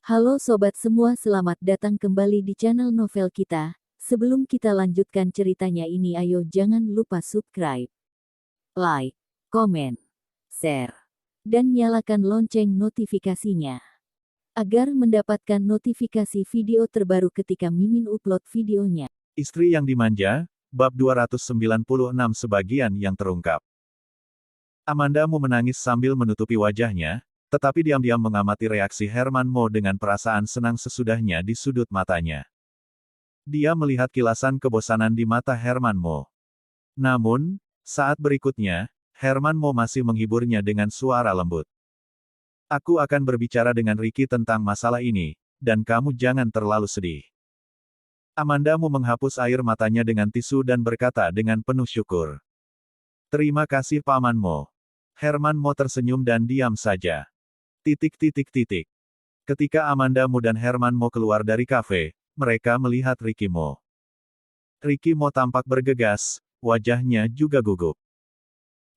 Halo sobat semua, selamat datang kembali di channel novel kita. Sebelum kita lanjutkan ceritanya ini, ayo jangan lupa subscribe, like, komen, share, dan nyalakan lonceng notifikasinya agar mendapatkan notifikasi video terbaru ketika Mimin upload videonya. Istri yang dimanja, bab 296 sebagian yang terungkap. Amandamu menangis sambil menutupi wajahnya, tetapi diam-diam mengamati reaksi Herman Mo dengan perasaan senang sesudahnya di sudut matanya. Dia melihat kilasan kebosanan di mata Herman Mo. Namun, saat berikutnya, Herman Mo masih menghiburnya dengan suara lembut. Aku akan berbicara dengan Ricky tentang masalah ini, dan kamu jangan terlalu sedih. Amandamu menghapus air matanya dengan tisu dan berkata dengan penuh syukur. Terima kasih Paman Mo. Herman Mo tersenyum dan diam saja. Ketika Amandamu dan Herman Mo keluar dari kafe, mereka melihat Ricky Mo. Ricky Mo tampak bergegas, wajahnya juga gugup.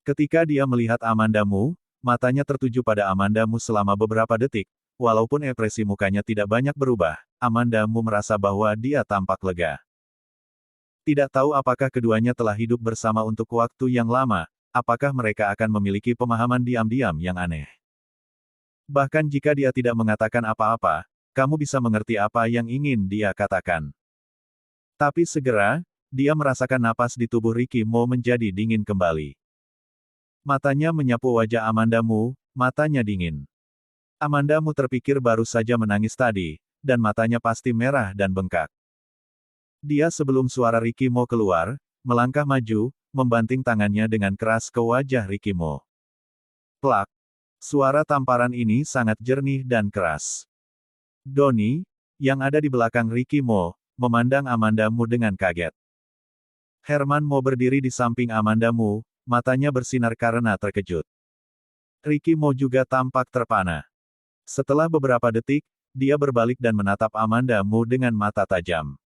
Ketika dia melihat Amandamu, matanya tertuju pada Amandamu selama beberapa detik. Walaupun ekspresi mukanya tidak banyak berubah, Amandamu merasa bahwa dia tampak lega. Tidak tahu apakah keduanya telah hidup bersama untuk waktu yang lama, apakah mereka akan memiliki pemahaman diam-diam yang aneh. Bahkan jika dia tidak mengatakan apa-apa, kamu bisa mengerti apa yang ingin dia katakan. Tapi segera, dia merasakan napas di tubuh Ricky Mo menjadi dingin kembali. Matanya menyapu wajah Amandamu, matanya dingin. Amandamu terpikir baru saja menangis tadi, dan matanya pasti merah dan bengkak. Dia sebelum suara Ricky Mo keluar, melangkah maju, membanting tangannya dengan keras ke wajah Ricky Mo. Plak! Suara tamparan ini sangat jernih dan keras. Donnie, yang ada di belakang Ricky Mo, memandang Amandamu dengan kaget. Herman Mo berdiri di samping Amandamu, matanya bersinar karena terkejut. Ricky Mo juga tampak terpana. Setelah beberapa detik, dia berbalik dan menatap Amandamu dengan mata tajam.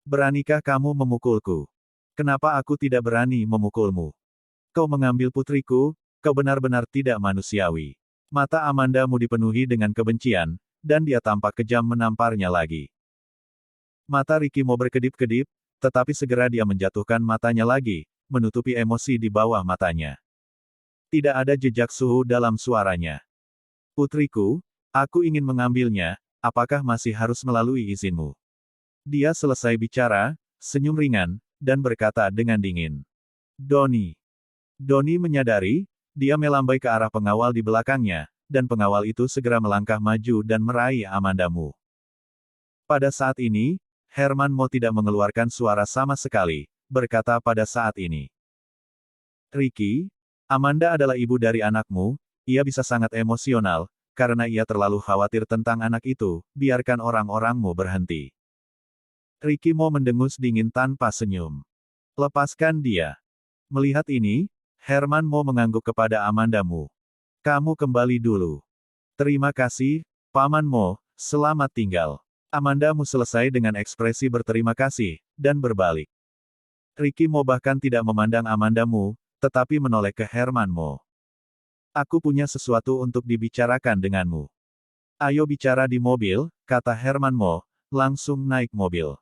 Beranikah kamu memukulku? Kenapa aku tidak berani memukulmu? Kau mengambil putriku, kau benar-benar tidak manusiawi. Mata Amandamu dipenuhi dengan kebencian, dan dia tampak kejam menamparnya lagi. Mata Ricky Mo berkedip-kedip, tetapi segera dia menjatuhkan matanya lagi, menutupi emosi di bawah matanya. Tidak ada jejak suhu dalam suaranya. Putriku, aku ingin mengambilnya, apakah masih harus melalui izinmu? Dia selesai bicara, senyum ringan, dan berkata dengan dingin. Donnie. Donnie menyadari, dia melambai ke arah pengawal di belakangnya, dan pengawal itu segera melangkah maju dan meraih Amandamu. Pada saat ini, Herman Mo tidak mengeluarkan suara sama sekali, berkata pada saat ini. Ricky, Amanda adalah ibu dari anakmu, ia bisa sangat emosional, karena ia terlalu khawatir tentang anak itu, biarkan orang-orangmu berhenti. Ricky Mo mendengus dingin tanpa senyum. Lepaskan dia. Melihat ini, Herman Mo mengangguk kepada Amandamu. Kamu kembali dulu. Terima kasih, Paman Mo, selamat tinggal. Amandamu selesai dengan ekspresi berterima kasih, dan berbalik. Ricky Mo bahkan tidak memandang Amandamu, tetapi menoleh ke Herman Mo. Aku punya sesuatu untuk dibicarakan denganmu. Ayo bicara di mobil, kata Herman Mo, langsung naik mobil.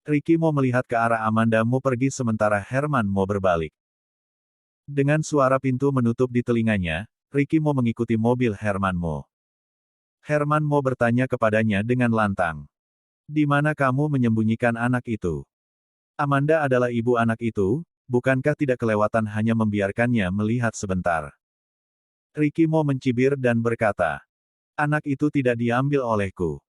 Ricky Mo melihat ke arah Amandamu pergi sementara Herman Mo berbalik. Dengan suara pintu menutup di telinganya, Ricky Mo mengikuti mobil Herman Mo. Herman Mo bertanya kepadanya dengan lantang. Di mana kamu menyembunyikan anak itu? Amanda adalah ibu anak itu, bukankah tidak kelewatan hanya membiarkannya melihat sebentar? Ricky Mo mencibir dan berkata, anak itu tidak diambil olehku.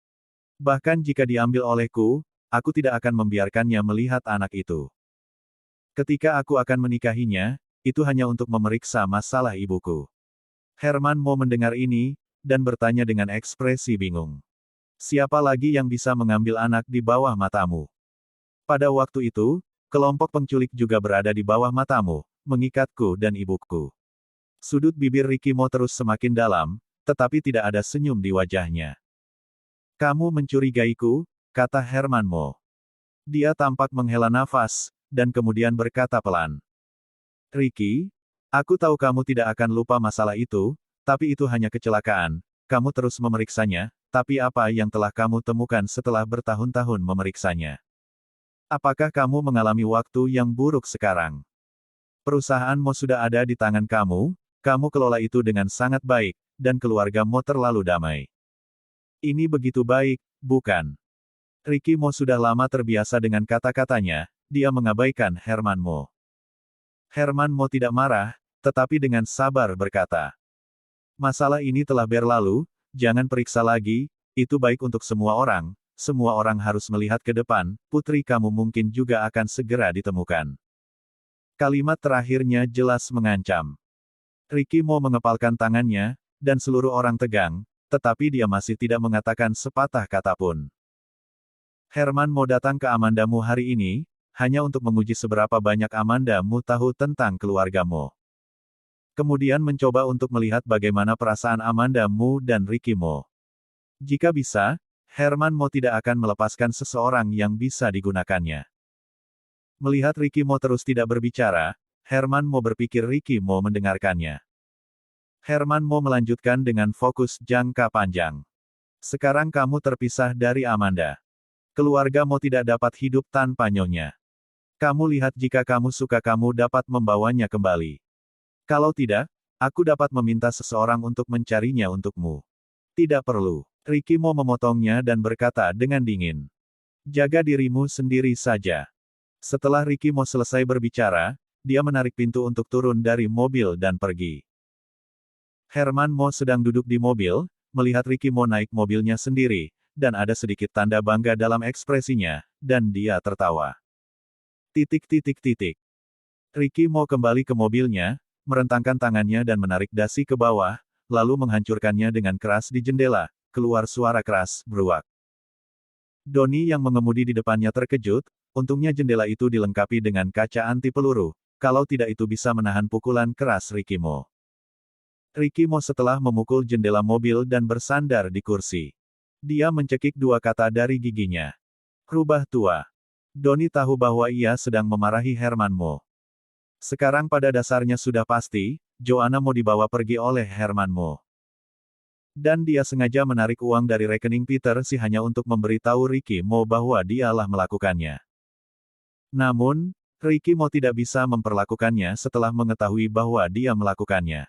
Bahkan jika diambil olehku, aku tidak akan membiarkannya melihat anak itu. Ketika aku akan menikahinya, itu hanya untuk memeriksa masalah ibuku. Herman Mo mendengar ini, dan bertanya dengan ekspresi bingung. Siapa lagi yang bisa mengambil anak di bawah matamu? Pada waktu itu, kelompok penculik juga berada di bawah matamu, mengikatku dan ibuku. Sudut bibir Ricky Mo terus semakin dalam, tetapi tidak ada senyum di wajahnya. Kamu mencurigaiku, kata Herman Mo. Dia tampak menghela nafas, dan kemudian berkata pelan. Ricky, aku tahu kamu tidak akan lupa masalah itu, tapi itu hanya kecelakaan, kamu terus memeriksanya, tapi apa yang telah kamu temukan setelah bertahun-tahun memeriksanya? Apakah kamu mengalami waktu yang buruk sekarang? Perusahaan Mo sudah ada di tangan kamu kelola itu dengan sangat baik, dan keluarga Mo terlalu damai. Ini begitu baik, bukan? Ricky Mo sudah lama terbiasa dengan kata-katanya, dia mengabaikan Herman Mo. Herman Mo tidak marah, tetapi dengan sabar berkata, "Masalah ini telah berlalu, jangan periksa lagi, itu baik untuk semua orang harus melihat ke depan, putri kamu mungkin juga akan segera ditemukan." Kalimat terakhirnya jelas mengancam. Ricky Mo mengepalkan tangannya, dan seluruh orang tegang, tetapi dia masih tidak mengatakan sepatah kata pun. Herman Mo datang ke Amanda Mu hari ini, hanya untuk menguji seberapa banyak Amanda Mu tahu tentang keluarga Mo. Kemudian mencoba untuk melihat bagaimana perasaan Amanda Mu dan Ricky Mo. Jika bisa, Herman Mo tidak akan melepaskan seseorang yang bisa digunakannya. Melihat Ricky Mo terus tidak berbicara, Herman Mo berpikir Ricky Mo mendengarkannya. Herman Mo melanjutkan dengan fokus jangka panjang. Sekarang kamu terpisah dari Amanda. Keluarga Mo tidak dapat hidup tanpa nyonya. Kamu lihat jika kamu suka kamu dapat membawanya kembali. Kalau tidak, aku dapat meminta seseorang untuk mencarinya untukmu. Tidak perlu. Ricky Mo memotongnya dan berkata dengan dingin. Jaga dirimu sendiri saja. Setelah Ricky Mo selesai berbicara, dia menarik pintu untuk turun dari mobil dan pergi. Herman Mo sedang duduk di mobil, melihat Ricky Mo naik mobilnya sendiri, dan ada sedikit tanda bangga dalam ekspresinya, dan dia tertawa. Ricky Mo kembali ke mobilnya, merentangkan tangannya dan menarik dasi ke bawah, lalu menghancurkannya dengan keras di jendela, keluar suara keras, beruak. Donnie yang mengemudi di depannya terkejut, untungnya jendela itu dilengkapi dengan kaca anti peluru, kalau tidak itu bisa menahan pukulan keras Ricky Mo. Ricky Mo setelah memukul jendela mobil dan bersandar di kursi. Dia mencekik dua kata dari giginya. Rubah tua. Donnie tahu bahwa ia sedang memarahi Herman Mo. Sekarang pada dasarnya sudah pasti, Joanna mau dibawa pergi oleh Herman Mo. Dan dia sengaja menarik uang dari rekening Peter Si hanya untuk memberitahu Ricky Mo bahwa dialah melakukannya. Namun, Ricky Mo tidak bisa memperlakukannya setelah mengetahui bahwa dia melakukannya.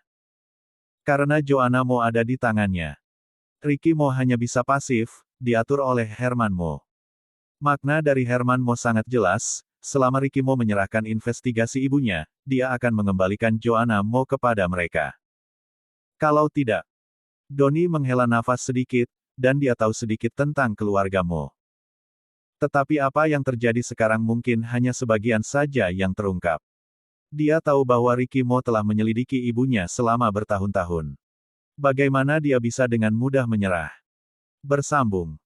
Karena Joanna Mo ada di tangannya. Ricky Mo hanya bisa pasif, diatur oleh Herman Mo. Makna dari Herman Mo sangat jelas. Selama Ricky Mo menyerahkan investigasi ibunya, dia akan mengembalikan Joanna Mo kepada mereka. Kalau tidak, Donnie menghela nafas sedikit, dan dia tahu sedikit tentang keluarga Mo. Tetapi apa yang terjadi sekarang mungkin hanya sebagian saja yang terungkap. Dia tahu bahwa Ricky Mo telah menyelidiki ibunya selama bertahun-tahun. Bagaimana dia bisa dengan mudah menyerah? Bersambung.